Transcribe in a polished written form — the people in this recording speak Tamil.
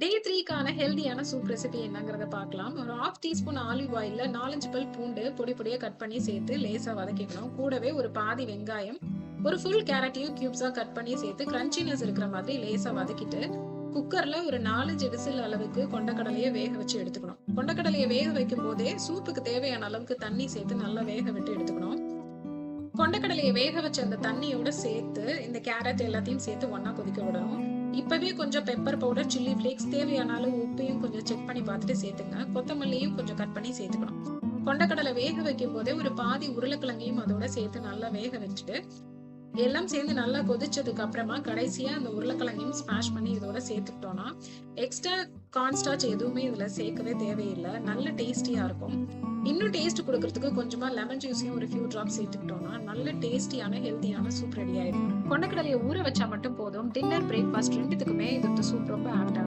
டே 3க்கான ஹெல்தியான சூப் ரெசிபி என்னங்கிறத பார்க்கலாம். ஒரு 1/2 டீஸ்பூன் ஆலிவ் ஆயில்ல 4, 5 பல் பூண்டு பொடி பொடியா கட் பண்ணி சேர்த்து லேசா வதக்கிக்கணும். கூடவே ஒரு பாதி வெங்காயம், ஒரு ஃபுல் கேரட்டையும் கியூப்ஸா கட் பண்ணி சேர்த்து கிரன்ச்சினஸ் இருக்கிற மாதிரி லேசா வதக்கிட்டு, குக்கர்ல ஒரு 4, 5 விசில் அளவுக்கு கொண்டக்கடலைய வேக வச்சு எடுத்துக்கணும். கொண்டக்கடலைய வேக வைக்கும் போதே சூப்புக்கு தேவையான அளவுக்கு தண்ணி சேர்த்து நல்லா வேக விட்டு எடுத்துக்கணும். கொண்டக்கடலைய வேக வச்ச அந்த தண்ணியோட சேர்த்து இந்த கேரட் எல்லாத்தையும் சேர்த்து ஒண்ணா கொதிக்க விடணும். இப்பவே கொஞ்சம் பெப்பர் பவுடர், சில்லி ஃபிளேக்ஸ், தேவையான அளவு உப்பையும் கொஞ்சம் செக் பண்ணி பார்த்துட்டு சேர்த்துங்க. கொத்தமல்லியும் கொஞ்சம் கட் பண்ணி சேர்த்துக்கணும். கொண்டக்கடலை வேக வைக்கும் போதே ஒரு பாதி உருளைக்கிழங்கையும் அதோட சேர்த்து நல்லா வேக வச்சுட்டு, எல்லாம் சேர்ந்து நல்லா கொதிச்சதுக்கு அப்புறமா கடைசியா அந்த உருளைக்கிழங்கையும் ஸ்மாஷ் பண்ணி இதோட சேர்த்துக்கிட்டோம்னா, எக்ஸ்ட்ரா கார்ன்ஸ்டார்ச் எதுவுமே இதுல சேர்க்கவே தேவையில்லை. நல்ல டேஸ்டியா இருக்கும். இன்னும் டேஸ்ட் கொடுக்கறதுக்கு கொஞ்சமா லெமன் ஜூஸையும் ஒரு ஃபியூ டிராப்ஸ் சேர்த்துக்கிட்டோம்னா நல்ல டேஸ்டியான ஹெல்தியான சூப் ரெடி ஆயிடும். கொண்டக்கடலையை ஊற வச்சா மட்டும் போதும். டின்னர், பிரேக்ஃபாஸ்ட் ரெண்டுத்துக்குமே இந்த சூப் ரொம்ப ஆப்டா